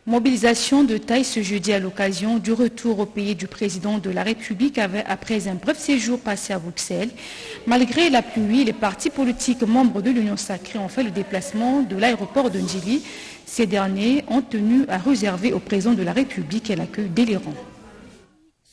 Mobilisation de taille ce jeudi à l'occasion du retour au pays du président de la République après un bref séjour passé à Bruxelles. Malgré la pluie, les partis politiques membres de l'Union sacrée ont fait le déplacement de l'aéroport de Ndjili. Ces derniers ont tenu à réserver au président de la République l'accueil délirant.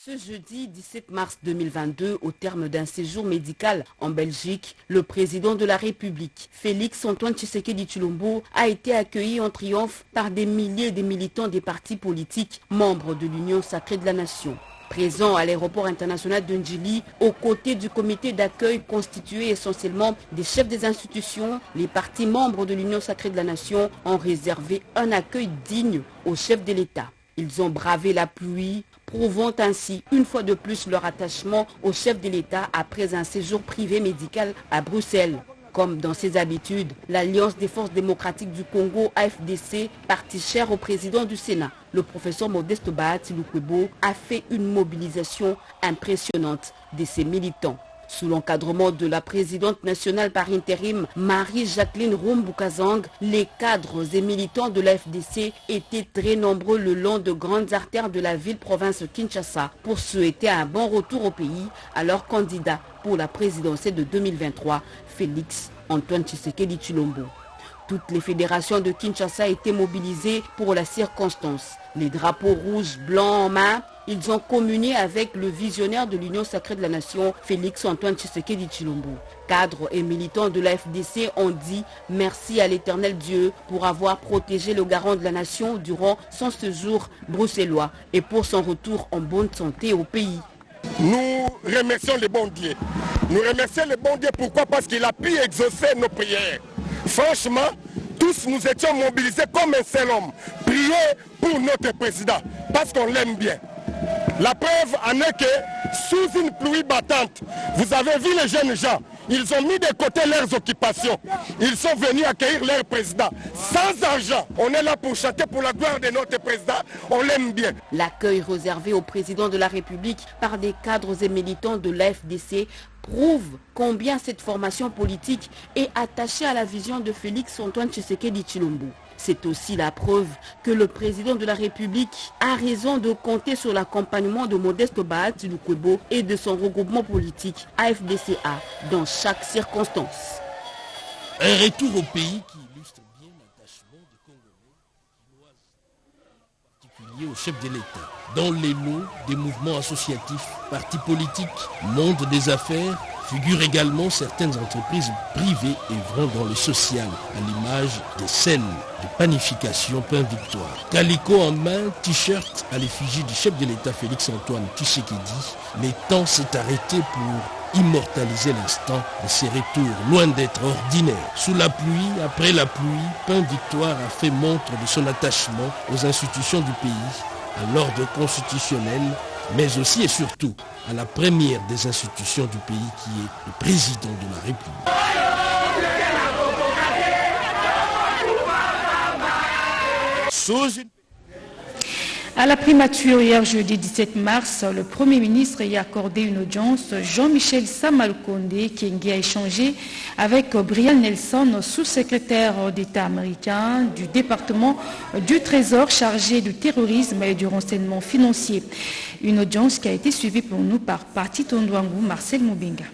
Ce jeudi 17 mars 2022, au terme d'un séjour médical en Belgique, le président de la République, Félix-Antoine Tshisekedi Tshilombo, a été accueilli en triomphe par des milliers de militants des partis politiques membres de l'Union sacrée de la Nation. Présent à l'aéroport international de Ndjili, aux côtés du comité d'accueil constitué essentiellement des chefs des institutions, les partis membres de l'Union sacrée de la Nation ont réservé un accueil digne au chef de l'État. Ils ont bravé la pluie, prouvant ainsi une fois de plus leur attachement au chef de l'État après un séjour privé médical à Bruxelles. Comme dans ses habitudes, l'Alliance des forces démocratiques du Congo, AFDC, parti cher au président du Sénat, le professeur Modeste Bahati Lukwebo, a fait une mobilisation impressionnante de ses militants. Sous l'encadrement de la présidente nationale par intérim, Marie-Jacqueline Rumboukazang, les cadres et militants de la FDC étaient très nombreux le long de grandes artères de la ville-province Kinshasa pour souhaiter un bon retour au pays à leur candidat pour la présidentielle de 2023, Félix-Antoine Tshisekedi Tshilombo. Toutes les fédérations de Kinshasa étaient mobilisées pour la circonstance. Les drapeaux rouges, blancs en main, ils ont communié avec le visionnaire de l'Union sacrée de la Nation, Félix-Antoine Tshisekedi Tshilombo. Cadres et militants de la FDC ont dit merci à l'Éternel Dieu pour avoir protégé le garant de la nation durant son séjour bruxellois et pour son retour en bonne santé au pays. Nous remercions le bon Dieu. Nous remercions le bon Dieu pourquoi? Parce qu'il a pu exaucer nos prières. Franchement, tous nous étions mobilisés comme un seul homme. Prier pour notre président, parce qu'on l'aime bien. La preuve en est que sous une pluie battante, vous avez vu les jeunes gens, ils ont mis de côté leurs occupations. Ils sont venus accueillir leur président. Sans argent, on est là pour chanter pour la gloire de notre président, on l'aime bien. L'accueil réservé au président de la République par des cadres et militants de l'AFDC prouve combien cette formation politique est attachée à la vision de Félix-Antoine Tshisekedi Tshilombo. C'est aussi la preuve que le président de la République a raison de compter sur l'accompagnement de Modeste Bahati Lukwebo et de son regroupement politique AFDCA dans chaque circonstance. Un retour au pays qui illustre bien l'attachement des Congolais, en particulier au chef de l'État, dans les lots des mouvements associatifs, partis politiques, monde des affaires, figurent également certaines entreprises privées œuvrant dans le social, à l'image des scènes de panification Pain Victoire. Calico en main, t-shirt à l'effigie du chef de l'État Félix-Antoine Tshisekedi, le temps s'est arrêté pour immortaliser l'instant de ses retours, loin d'être ordinaires. Sous la pluie, après la pluie, Pain Victoire a fait montre de son attachement aux institutions du pays, à l'ordre constitutionnel, mais aussi et surtout à la première des institutions du pays qui est le président de la République. À la primature, hier jeudi 17 mars, le Premier ministre y a accordé une audience. Jean-Michel Samalukonde Kyenge a échangé avec Brian Nelson, sous-secrétaire d'État américain du département du Trésor chargé du terrorisme et du renseignement financier. Une audience qui a été suivie pour nous par Parti Tondouangou, Marcel Moubenga.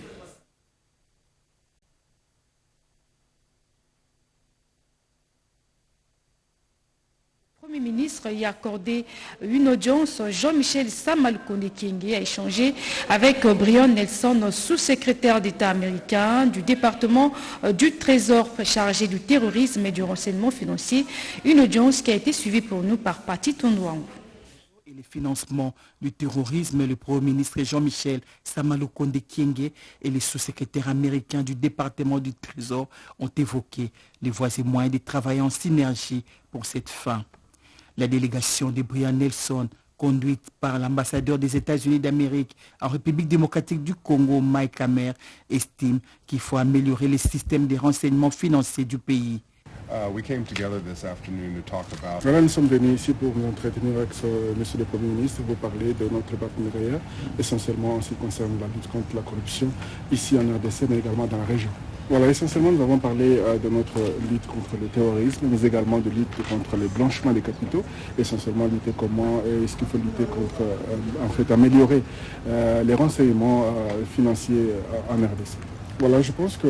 Le Premier ministre y a accordé une audience. Jean-Michel Samalukonde Kyenge a échangé avec Brian Nelson, sous-secrétaire d'État américain du département du Trésor chargé du terrorisme et du renseignement financier. Une audience qui a été suivie pour nous par Parti Tondouangou. Et le financement du terrorisme, le Premier ministre Jean-Michel Samalukonde Kyenge et les sous-secrétaires américains du département du Trésor ont évoqué les voies et moyens de travailler en synergie pour cette fin. La délégation de Brian Nelson, conduite par l'ambassadeur des États-Unis d'Amérique en République démocratique du Congo, Mike Hammer, estime qu'il faut améliorer les systèmes de renseignement financier du pays. Voilà, nous sommes venus ici pour nous entretenir avec monsieur le Premier ministre, vous parler de notre partenariat, essentiellement en ce qui concerne la lutte contre la corruption, ici en RDC, mais également dans la région. Voilà, essentiellement, nous avons parlé de notre lutte contre le terrorisme, mais également de lutte contre le blanchiment des capitaux. Essentiellement, lutter comment est-ce qu'il faut lutter contre, améliorer les renseignements financiers en RDC. Voilà, je pense que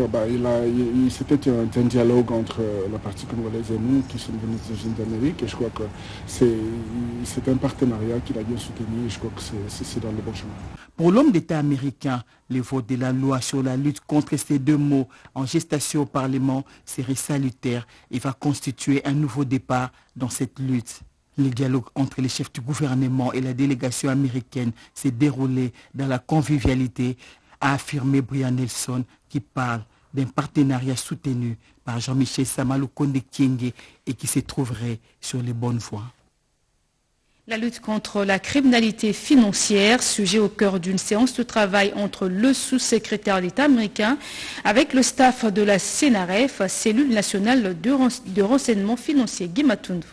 c'était un dialogue entre la partie congolaise et nous qui sommes venus des États-Unis d'Amérique, et je crois que c'est un partenariat qu'il a bien soutenu, et je crois que c'est dans le bon chemin. Pour l'homme d'État américain, le vote de la loi sur la lutte contre ces deux maux en gestation au Parlement serait salutaire et va constituer un nouveau départ dans cette lutte. Le dialogue entre les chefs du gouvernement et la délégation américaine s'est déroulé dans la convivialité, a affirmé Brian Nelson, qui parle d'un partenariat soutenu par Jean-Michel Samalukonde Kyenge et qui se trouverait sur les bonnes voies. La lutte contre la criminalité financière, sujet au cœur d'une séance de travail entre le sous-secrétaire d'État américain avec le staff de la CNRF, cellule nationale de renseignement financier. Guy Matundu.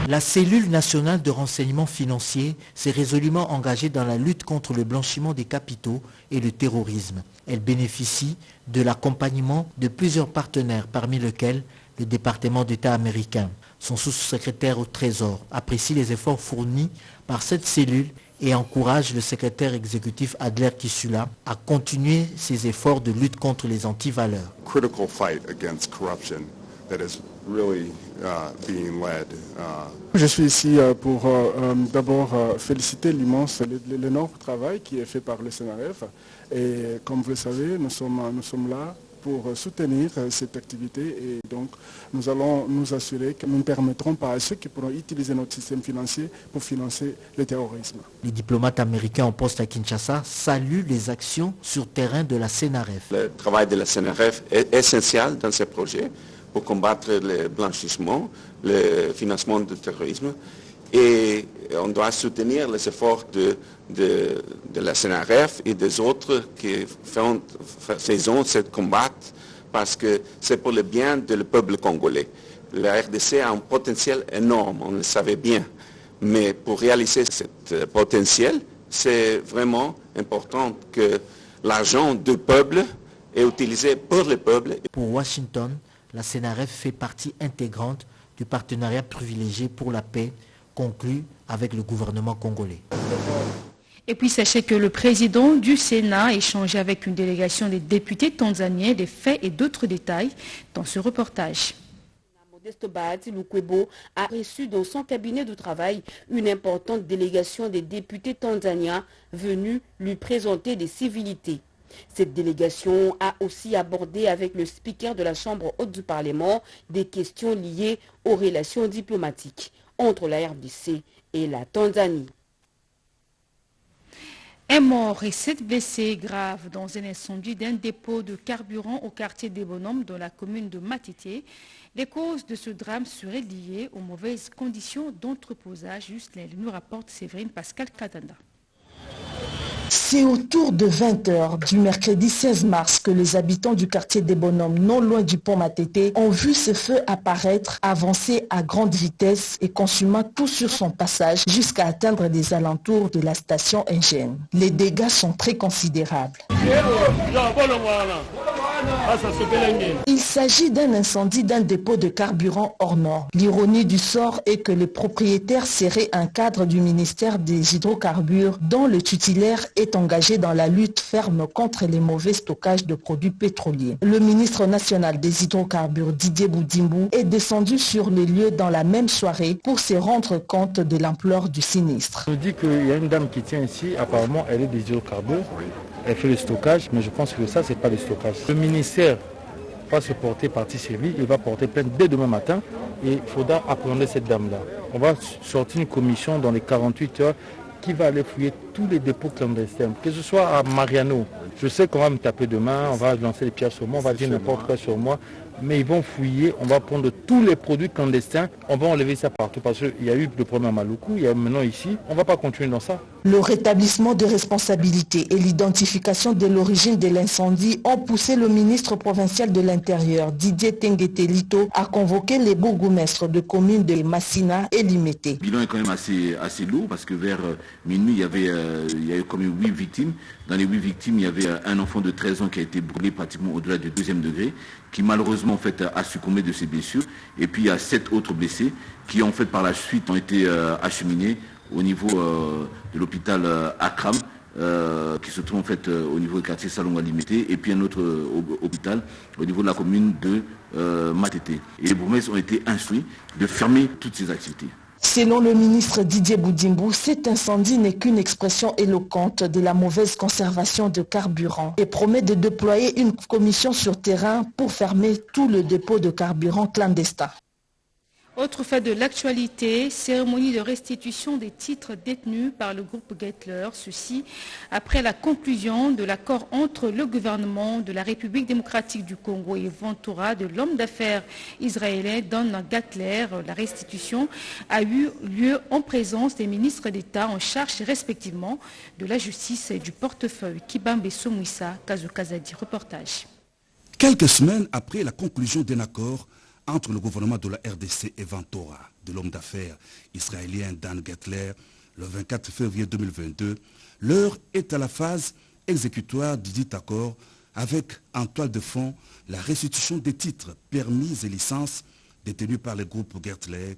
La cellule nationale de renseignement financier s'est résolument engagée dans la lutte contre le blanchiment des capitaux et le terrorisme. Elle bénéficie de l'accompagnement de plusieurs partenaires, parmi lesquels le département d'État américain. Son sous-secrétaire au Trésor apprécie les efforts fournis par cette cellule et encourage le secrétaire exécutif Adler Kisula à continuer ses efforts de lutte contre les antivaleurs. Critical fight against corruption that is really being led. Je suis ici pour d'abord féliciter l'énorme travail qui est fait par le CNRF, et comme vous le savez, nous sommes là pour soutenir cette activité, et donc nous allons nous assurer que nous ne permettrons pas à ceux qui pourront utiliser notre système financier pour financer le terrorisme. Les diplomates américains en poste à Kinshasa saluent les actions sur terrain de la CNRF. Le travail de la CNRF est essentiel dans ces projets pour combattre le blanchissement, le financement du terrorisme, et on doit soutenir les efforts de la CNRF et des autres qui faisons ce combat, parce que c'est pour le bien du peuple congolais. La RDC a un potentiel énorme, on le savait bien, mais pour réaliser ce potentiel, c'est vraiment important que l'argent du peuple est utilisé pour le peuple. Pour Washington, la CNRF fait partie intégrante du partenariat privilégié pour la paix conclu avec le gouvernement congolais. Et puis sachez que le président du Sénat a échangé avec une délégation des députés tanzaniens des faits et d'autres détails dans ce reportage. Modeste Bahati Lukwebo a reçu dans son cabinet de travail une importante délégation des députés tanzaniens venus lui présenter des civilités. Cette délégation a aussi abordé avec le speaker de la Chambre haute du Parlement des questions liées aux relations diplomatiques entre la RDC et la Tanzanie. Un mort et 7 blessés graves dans un incendie d'un dépôt de carburant au quartier des Bonhommes dans la commune de Matité. Les causes de ce drame seraient liées aux mauvaises conditions d'entreposage. Juste là, nous rapporte Séverine Pascal Katanda. C'est autour de 20h du mercredi 16 mars que les habitants du quartier des Bonhommes, non loin du pont Matete, ont vu ce feu apparaître, avancer à grande vitesse et consumant tout sur son passage jusqu'à atteindre les alentours de la station Ingène. Les dégâts sont très considérables. Il s'agit d'un incendie d'un dépôt de carburant hors norme. L'ironie du sort est que le propriétaire serait un cadre du ministère des hydrocarbures dont le tutélaire est engagé dans la lutte ferme contre les mauvais stockages de produits pétroliers. Le ministre national des hydrocarbures Didier Boudimbu est descendu sur les lieux dans la même soirée pour se rendre compte de l'ampleur du sinistre. On nous dit qu'il y a une dame qui tient ici, apparemment elle est des hydrocarbures, elle fait le stockage, mais je pense que ça c'est pas le stockage. Le ministère va se porter partie civile, il va porter plainte dès demain matin et il faudra appréhender cette dame-là. On va sortir une commission dans les 48 heures qui va aller fouiller tous les dépôts clandestins, que ce soit à Mariano. Je sais qu'on va me taper demain, on va lancer les pierres sur moi, on va dire n'importe quoi sur moi, mais ils vont fouiller, on va prendre tous les produits clandestins, on va enlever ça partout parce qu'il y a eu le problème à Maluku, il y a maintenant ici, on ne va pas continuer dans ça. Le rétablissement de responsabilités et l'identification de l'origine de l'incendie ont poussé le ministre provincial de l'Intérieur, Didier Tengetelito, à convoquer les bourgmestres de communes de Massina et Limete. Le bilan est quand même assez lourd parce que vers minuit, il y a eu quand même 8 victimes. Dans les 8 victimes, il y avait un enfant de 13 ans qui a été brûlé pratiquement au-delà du 2e degré, qui malheureusement en fait, a succombé de ses blessures. Et puis il y a 7 autres blessés qui en fait par la suite ont été acheminés au niveau de l'hôpital Akram, qui se trouve en fait au niveau du quartier Salonga Limité, et puis un autre hôpital au niveau de la commune de Matete. Et les bourgmestres ont été instruits de fermer toutes ces activités. Selon le ministre Didier Boudimbo, cet incendie n'est qu'une expression éloquente de la mauvaise conservation de carburant et promet de déployer une commission sur terrain pour fermer tout le dépôt de carburant clandestin. Autre fait de l'actualité, cérémonie de restitution des titres détenus par le groupe Gettler, ceci après la conclusion de l'accord entre le gouvernement de la République démocratique du Congo et Ventura de l'homme d'affaires israélien Don Gettler. La restitution a eu lieu en présence des ministres d'État en charge respectivement de la justice et du portefeuille. Kibambe Somouissa, Kazokazadi, reportage. Quelques semaines après la conclusion d'un accord entre le gouvernement de la RDC et Ventura, de l'homme d'affaires israélien Dan Gettler, le 24 février 2022, l'heure est à la phase exécutoire du dit accord avec en toile de fond la restitution des titres, permis et licences détenus par le groupe Gettler,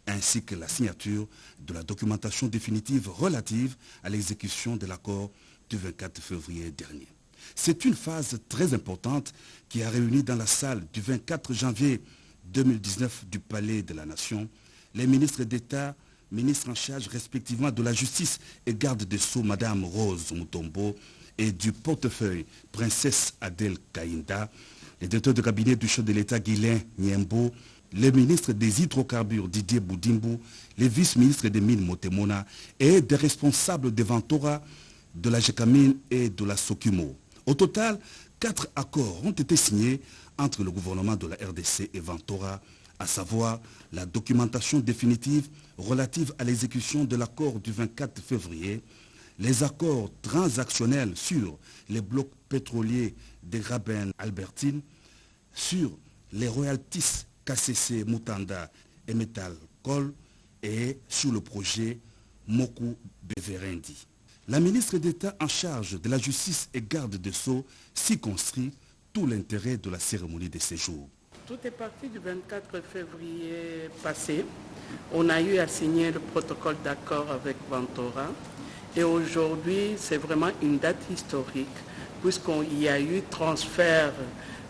ainsi que la signature de la documentation définitive relative à l'exécution de l'accord du 24 février dernier. C'est une phase très importante qui a réuni dans la salle du 24 janvier 2019 du Palais de la Nation, les ministres d'État, ministres en charge respectivement de la justice et garde des Sceaux, Madame Rose Mutombo, et du portefeuille, Princesse Adèle Kaïnda, les directeurs de cabinet du chef de l'État, Guilain Niembo, les ministres des hydrocarbures, Didier Boudimbo, les vice-ministres des mines, Motemona, et des responsables de Ventura, de la Gécamine et de la Sokimo. Au total, 4 accords ont été signés entre le gouvernement de la RDC et Ventura, à savoir la documentation définitive relative à l'exécution de l'accord du 24 février, les accords transactionnels sur les blocs pétroliers de Graben-Albertine, sur les royalties KCC Mutanda et Metal Col et sur le projet Moku Beverendi. La ministre d'État en charge de la justice et garde des Sceaux circonscrit tout l'intérêt de la cérémonie de séjour. Tout est parti du 24 février passé. On a eu à signer le protocole d'accord avec Ventura. Et aujourd'hui, c'est vraiment une date historique, puisqu'il y a eu transfert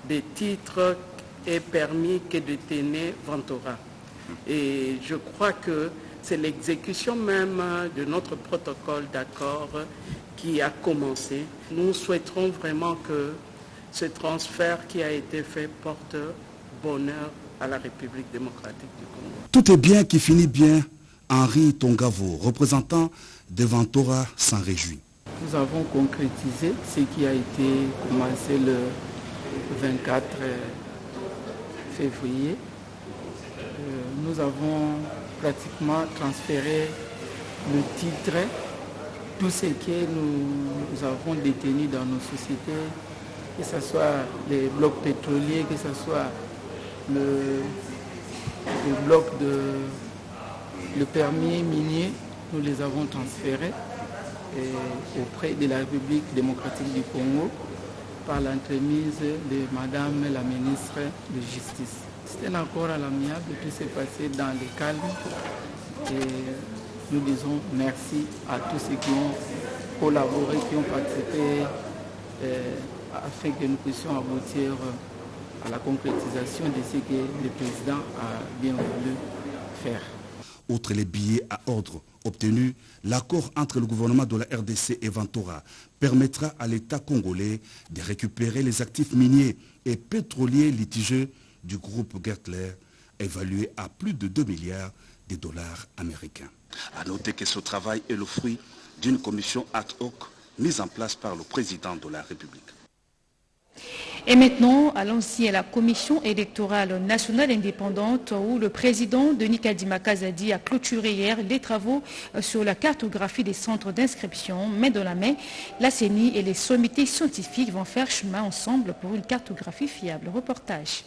des titres et permis que détenait Ventura. Et je crois que c'est l'exécution même de notre protocole d'accord qui a commencé. Nous souhaiterons vraiment que ce transfert qui a été fait porte bonheur à la République démocratique du Congo. Tout est bien qui finit bien. Henri Tongavo, représentant de Ventura, s'en réjouit. Nous avons concrétisé ce qui a été commencé le 24 février. Nous avons pratiquement transféré le titre, tout ce que nous avons détenu dans nos sociétés, que ce soit les blocs pétroliers, que ce soit le bloc le permis minier, nous les avons transférés auprès de la République démocratique du Congo par l'entremise de Madame la ministre de Justice. C'est un accord à l'amiable, tout s'est passé dans le calme et nous disons merci à tous ceux qui ont collaboré, qui ont participé afin que nous puissions aboutir à la concrétisation de ce que le président a bien voulu faire. Outre les billets à ordre obtenus, l'accord entre le gouvernement de la RDC et Ventura permettra à l'État congolais de récupérer les actifs miniers et pétroliers litigieux du groupe Gettler, évalué à plus de 2 milliards de dollars américains. À noter que ce travail est le fruit d'une commission ad hoc mise en place par le président de la République. Et maintenant, allons-y à la Commission électorale nationale indépendante où le président Denis Kadima Kazadi a clôturé hier les travaux sur la cartographie des centres d'inscription. Main dans la main, la CENI et les sommités scientifiques vont faire chemin ensemble pour une cartographie fiable. Reportage.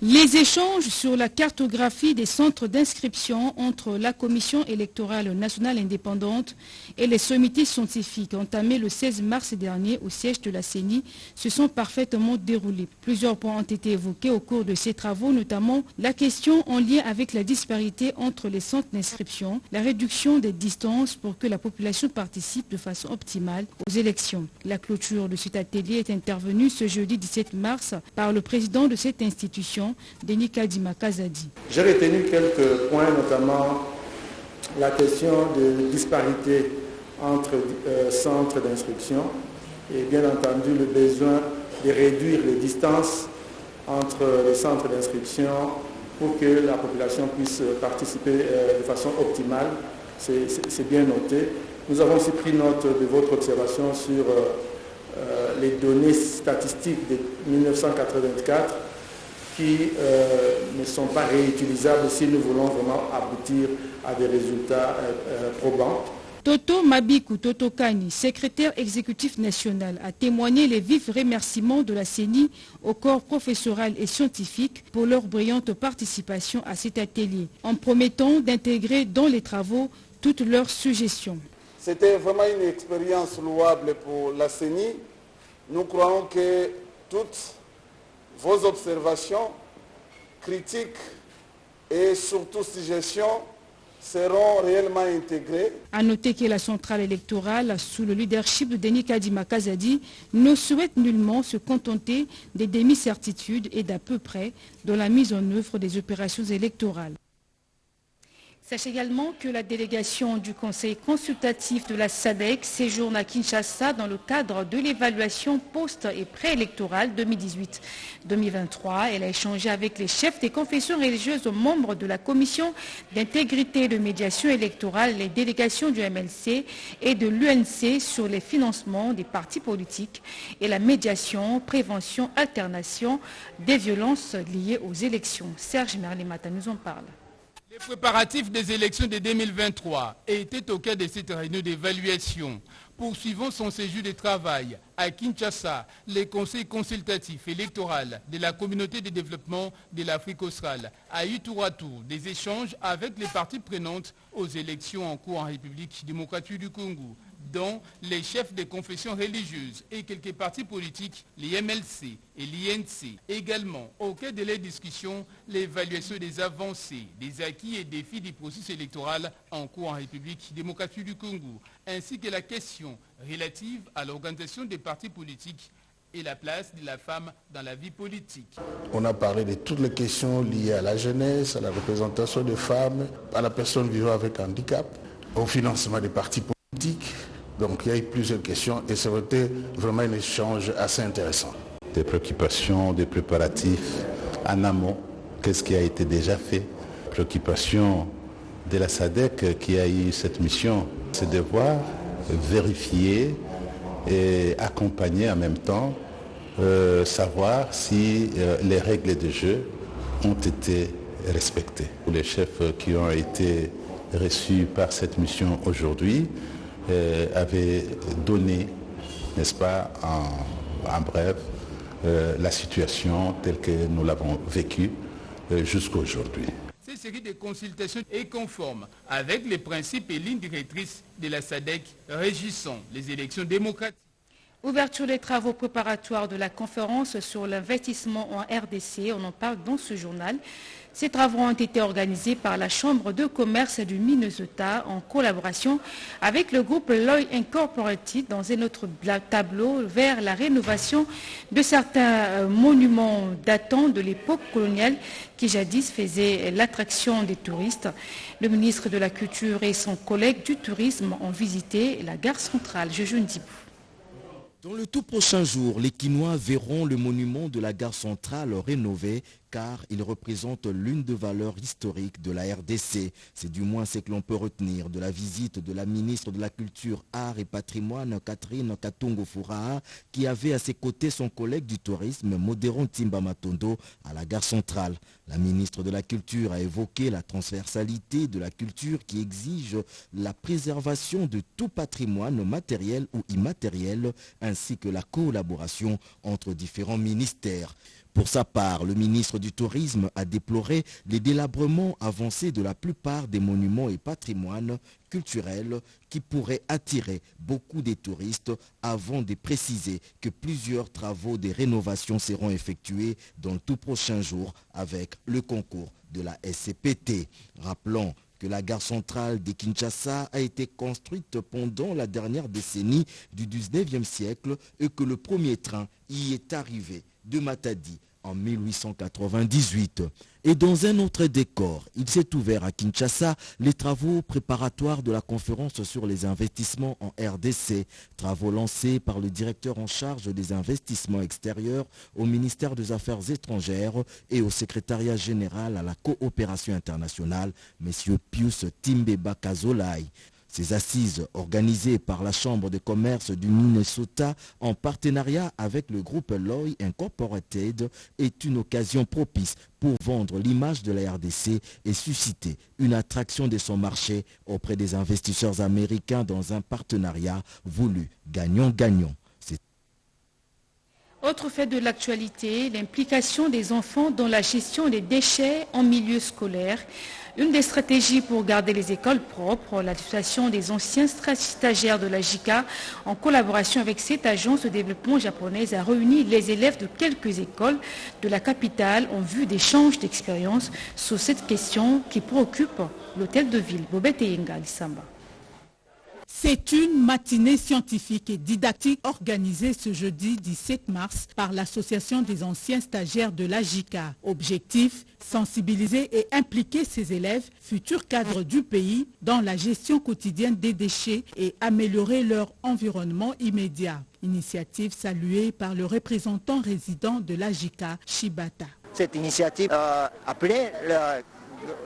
Les échanges sur la cartographie des centres d'inscription entre la Commission électorale nationale indépendante et les sommités scientifiques entamés le 16 mars dernier au siège de la CENI se sont parfaitement déroulés. Plusieurs points ont été évoqués au cours de ces travaux, notamment la question en lien avec la disparité entre les centres d'inscription, la réduction des distances pour que la population participe de façon optimale aux élections. La clôture de cet atelier est intervenue ce jeudi 17 mars par le président de cette institution, Denis Kadima Kazadi. J'ai retenu quelques points, notamment la question de disparité entre centres d'instruction et bien entendu le besoin de réduire les distances entre les centres d'instruction pour que la population puisse participer de façon optimale. C'est bien noté. Nous avons aussi pris note de votre observation sur les données statistiques de 1984 qui ne sont pas réutilisables si nous voulons vraiment aboutir à des résultats probants. Toto Mabikou Totokani, secrétaire exécutif national, a témoigné les vifs remerciements de la CENI au corps professoral et scientifique pour leur brillante participation à cet atelier, en promettant d'intégrer dans les travaux toutes leurs suggestions. C'était vraiment une expérience louable pour la CENI. Nous croyons que toutes vos observations, critiques et surtout suggestions seront réellement intégrées. A noter que la centrale électorale, sous le leadership de Denis Kadima Kazadi, ne souhaite nullement se contenter des demi-certitudes et d'à peu près dans la mise en œuvre des opérations électorales. Sachez également que la délégation du Conseil consultatif de la SADC séjourne à Kinshasa dans le cadre de l'évaluation post- et préélectorale 2018-2023. Elle a échangé avec les chefs des confessions religieuses membres de la Commission d'intégrité et de médiation électorale, les délégations du MLC et de l'UNC sur les financements des partis politiques et la médiation, prévention, alternation des violences liées aux élections. Serge Merlimata nous en parle. Les préparatifs des élections de 2023 étaient au cœur de cette réunion d'évaluation. Poursuivant son séjour de travail à Kinshasa, le Conseil consultatif électoral de la communauté de développement de l'Afrique australe a eu tour à tour des échanges avec les parties prenantes aux élections en cours en République démocratique du Congo, dont les chefs des confessions religieuses et quelques partis politiques, les MLC et l'INC. Également, au cœur de les discussions, l'évaluation des avancées, des acquis et défis du processus électoral en cours en République démocratique du Congo, ainsi que la question relative à l'organisation des partis politiques et la place de la femme dans la vie politique. On a parlé de toutes les questions liées à la jeunesse, à la représentation des femmes, à la personne vivant avec handicap, au financement des partis politiques. Donc il y a eu plusieurs questions et ça a été vraiment un échange assez intéressant. Des préoccupations, des préparatifs en amont, qu'est-ce qui a été déjà fait. Préoccupation de la SADC qui a eu cette mission, c'est de voir, vérifier et accompagner en même temps, savoir si les règles de jeu ont été respectées. Les chefs qui ont été reçus par cette mission aujourd'hui avait donné, n'est-ce pas, en bref, la situation telle que nous l'avons vécue jusqu'à aujourd'hui. Cette série de consultations est conforme avec les principes et lignes directrices de la SADC régissant les élections démocratiques. Ouverture des travaux préparatoires de la conférence sur l'investissement en RDC, on en parle dans ce journal. Ces travaux ont été organisés par la Chambre de commerce du Minnesota en collaboration avec le groupe Lloyd Incorporated dans un autre tableau vers la rénovation de certains monuments datant de l'époque coloniale qui jadis faisaient l'attraction des touristes. Le ministre de la Culture et son collègue du tourisme ont visité la gare centrale. Jejoun Dibou. Dans le tout prochain jour, les Quinois verront le monument de la gare centrale rénové car il représente l'une des valeurs historiques de la RDC. C'est du moins ce que l'on peut retenir de la visite de la ministre de la Culture, Art et Patrimoine, Catherine Katongo-Furaha, qui avait à ses côtés son collègue du tourisme, Modéron Timba Matondo, à la gare centrale. La ministre de la Culture a évoqué la transversalité de la culture qui exige la préservation de tout patrimoine matériel ou immatériel, ainsi que la collaboration entre différents ministères. Pour sa part, le ministre du Tourisme a déploré les délabrements avancés de la plupart des monuments et patrimoines culturels qui pourraient attirer beaucoup de touristes, avant de préciser que plusieurs travaux de rénovation seront effectués dans le tout prochain jour avec le concours de la SCPT. Rappelons que la gare centrale de Kinshasa a été construite pendant la dernière décennie du 19e siècle et que le premier train y est arrivé de Matadi en 1898. Et dans un autre décor, il s'est ouvert à Kinshasa les travaux préparatoires de la conférence sur les investissements en RDC, travaux lancés par le directeur en charge des investissements extérieurs au ministère des Affaires étrangères et au secrétariat général à la coopération internationale, M. Pius Timbeba Kazolai. Ces assises, organisées par la Chambre de commerce du Minnesota en partenariat avec le groupe Loy Incorporated, est une occasion propice pour vendre l'image de la RDC et susciter une attraction de son marché auprès des investisseurs américains dans un partenariat voulu gagnant-gagnant. Autre fait de l'actualité, l'implication des enfants dans la gestion des déchets en milieu scolaire. Une des stratégies pour garder les écoles propres, l'association des anciens stagiaires de la JICA, en collaboration avec cette agence de développement japonaise, a réuni les élèves de quelques écoles de la capitale en vue d'échanges d'expériences sur cette question qui préoccupe l'hôtel de ville. Bobette Yenga Lissamba. C'est une matinée scientifique et didactique organisée ce jeudi 17 mars par l'association des anciens stagiaires de la JICA. Objectif, sensibiliser et impliquer ces élèves, futurs cadres du pays, dans la gestion quotidienne des déchets et améliorer leur environnement immédiat. Initiative saluée par le représentant résident de la JICA, Shibata. Cette initiative, après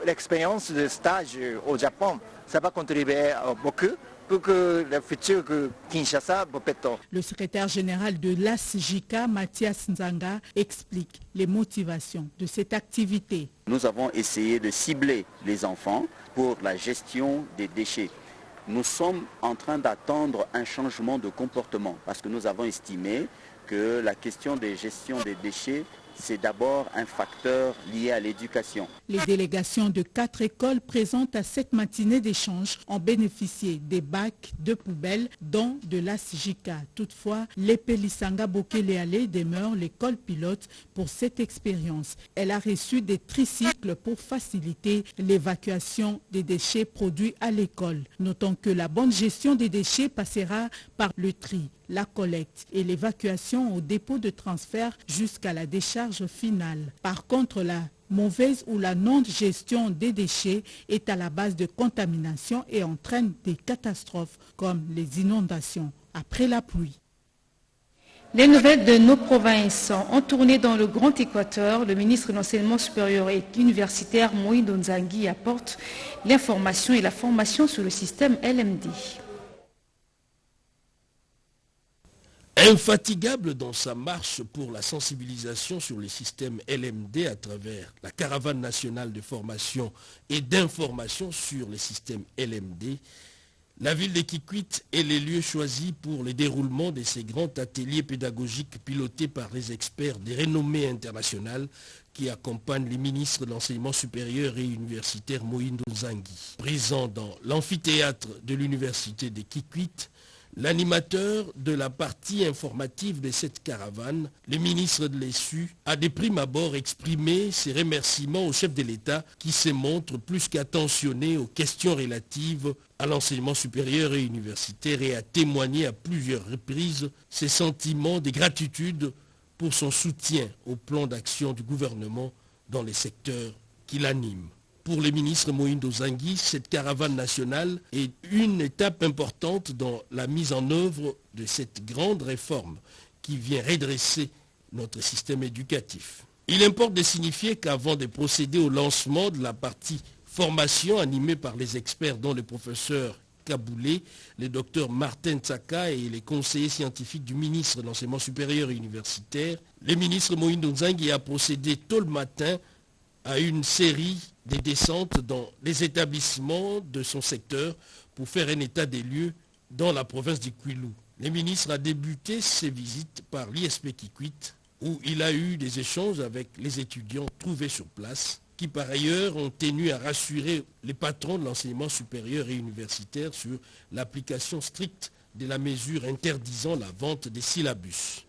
l'expérience de stage au Japon, ça va contribuer beaucoup pour que le futur Kinshasa Bopeto. Le secrétaire général de l'ASJICA, Mathias Nzanga, explique les motivations de cette activité. Nous avons essayé de cibler les enfants pour la gestion des déchets. Nous sommes en train d'attendre un changement de comportement parce que nous avons estimé que la question de gestion des déchets, c'est d'abord un facteur lié à l'éducation. Les délégations de 4 écoles présentes à cette matinée d'échange ont bénéficié des bacs de poubelles, dont de l'ASJICA. Toutefois, l'Epelisanga Bokeleale demeure l'école pilote pour cette expérience. Elle a reçu des tricycles pour faciliter l'évacuation des déchets produits à l'école. Notons que la bonne gestion des déchets passera par le tri, la collecte et l'évacuation au dépôt de transfert jusqu'à la décharge finale. Par contre, la mauvaise ou la non-gestion des déchets est à la base de contamination et entraîne des catastrophes comme les inondations après la pluie. Les nouvelles de nos provinces ont tourné dans le Grand Équateur. Le ministre de l'Enseignement supérieur et universitaire Moïndo Nzangi apporte l'information et la formation sur le système LMD. Infatigable dans sa marche pour la sensibilisation sur les systèmes LMD à travers la caravane nationale de formation et d'information sur les systèmes LMD, la ville de Kikwit est le lieu choisi pour le déroulement de ces grands ateliers pédagogiques pilotés par les experts des renommées internationales qui accompagnent les ministres de l'enseignement supérieur et universitaire Moïndo Nzangi. Présent dans l'amphithéâtre de l'université de Kikwit, l'animateur de la partie informative de cette caravane, le ministre de l'ESU, a de prime abord exprimé ses remerciements au chef de l'État qui se montre plus qu'attentionné aux questions relatives à l'enseignement supérieur et universitaire et a témoigné à plusieurs reprises ses sentiments de gratitude pour son soutien au plan d'action du gouvernement dans les secteurs qui l'animent. Pour le ministre Moïndo Nzangi, cette caravane nationale est une étape importante dans la mise en œuvre de cette grande réforme qui vient redresser notre système éducatif. Il importe de signifier qu'avant de procéder au lancement de la partie formation animée par les experts dont le professeur Kaboulé, le docteur Martin Tsaka et les conseillers scientifiques du ministre de l'Enseignement supérieur et universitaire, le ministre Moïndo Nzangi a procédé tôt le matin à une série de descentes dans les établissements de son secteur pour faire un état des lieux dans la province du Kwilu. Le ministre a débuté ses visites par l'ISP Kikwit, où il a eu des échanges avec les étudiants trouvés sur place, qui par ailleurs ont tenu à rassurer les patrons de l'enseignement supérieur et universitaire sur l'application stricte de la mesure interdisant la vente des syllabus.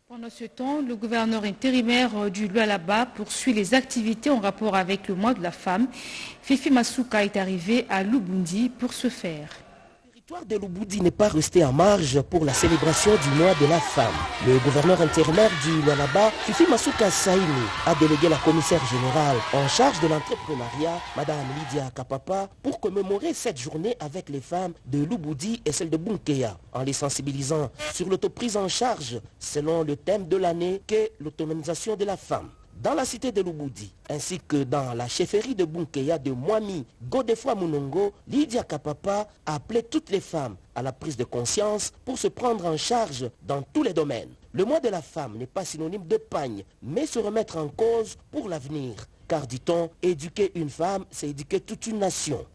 Pendant ce temps, le gouverneur intérimaire du Lualaba poursuit les activités en rapport avec le mois de la femme. Fifi Masuka est arrivé à Lubundi pour ce faire. Le territoire de Lubundi n'est pas resté en marge pour la célébration du mois de la femme. Le gouverneur intérimaire du Lualaba, Fifi Masuka Saini, a délégué la commissaire générale en charge de l'entrepreneuriat, Madame Lydia Kapapa, pour commémorer cette journée avec les femmes de Lubundi et celles de Bunkeya, en les sensibilisant sur l'autoprise en charge selon le thème de l'année qu'est l'autonomisation de la femme. Dans la cité de Lubundi, ainsi que dans la chefferie de Bunkeya de Mwami, Godefroy Munongo, Lydia Kapapa a appelé toutes les femmes à la prise de conscience pour se prendre en charge dans tous les domaines. Le mois de la femme n'est pas synonyme de pagne, mais se remettre en cause pour l'avenir. Car dit-on, éduquer une femme, c'est éduquer toute une nation.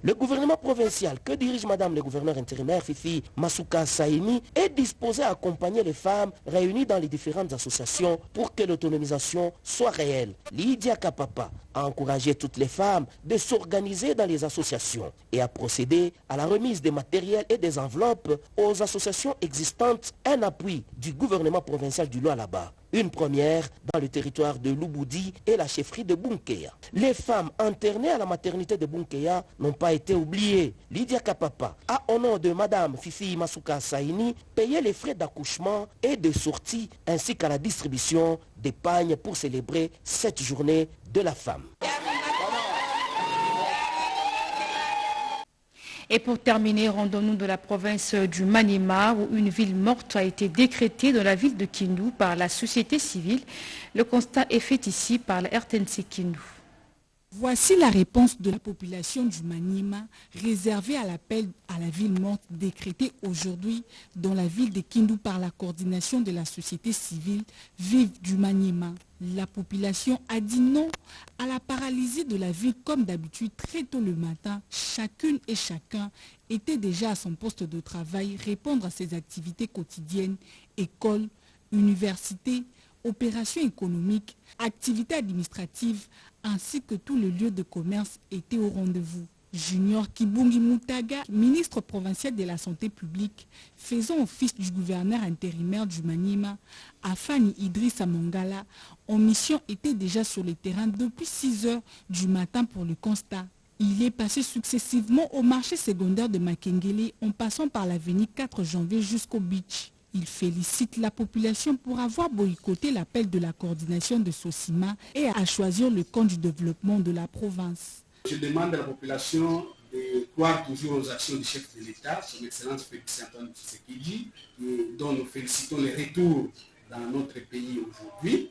Le gouvernement provincial que dirige Madame le gouverneur intérimaire Fifi Masuka Saini est disposé à accompagner les femmes réunies dans les différentes associations pour que l'autonomisation soit réelle. Lydia Kapapa a encouragé toutes les femmes de s'organiser dans les associations et a procédé à la remise des matériels et des enveloppes aux associations existantes, un appui du gouvernement provincial du Lualaba. Une première dans le territoire de Lubundi et la chefferie de Bunkeya. Les femmes internées à la maternité de Bunkeya n'ont pas été oubliées. Lydia Kapapa a, au nom de Madame Fifi Masuka Saini, payé les frais d'accouchement et de sortie ainsi qu'à la distribution des pagnes pour célébrer cette journée de la femme. Et pour terminer, rendons-nous de la province du Maniema où une ville morte a été décrétée dans la ville de Kindu par la société civile. Le constat est fait ici par la RTNC Kindu. Voici la réponse de la population du Maniema réservée à l'appel à la ville morte décrétée aujourd'hui dans la ville de Kindu par la coordination de la société civile vive du Maniema. La population a dit non à la paralysie de la ville comme d'habitude très tôt le matin. Chacune et chacun était déjà à son poste de travail, répondre à ses activités quotidiennes, école, université, opérations économiques, activités administratives, ainsi que tous les lieux de commerce étaient au rendez-vous. Junior Kibungi Mutaga, ministre provincial de la Santé publique, faisant office du gouverneur intérimaire du Maniema, Afani Idrissa Mongala, en mission était déjà sur le terrain depuis 6 heures du matin pour le constat. Il est passé successivement au marché secondaire de Makengele en passant par l'avenue 4 janvier jusqu'au beach. Il félicite la population pour avoir boycotté l'appel de la coordination de Sosima et à choisir le camp du développement de la province. Je demande à la population de croire toujours aux actions du chef de l'État, son Excellence Félix Antoine Tshisekedi, dont nous félicitons le retour dans notre pays aujourd'hui,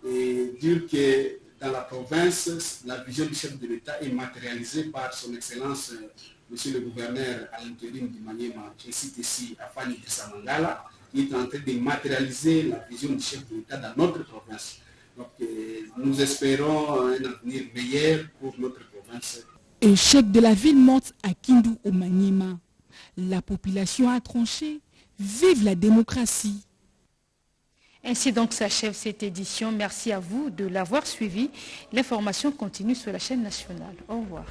et dire que dans la province, la vision du chef de l'État est matérialisée par son Excellence Monsieur le gouverneur à l'intérim du Maniema, je cite ici Afani Idrissa Mongala, qui est en train de matérialiser la vision du chef de l'État dans notre province. Donc nous espérons un avenir meilleur pour notre province. Échec de la ville morte à Kindu au Maniema. La population a tranché. Vive la démocratie! Ainsi donc s'achève cette édition. Merci à vous de l'avoir suivi. L'information continue sur la chaîne nationale. Au revoir.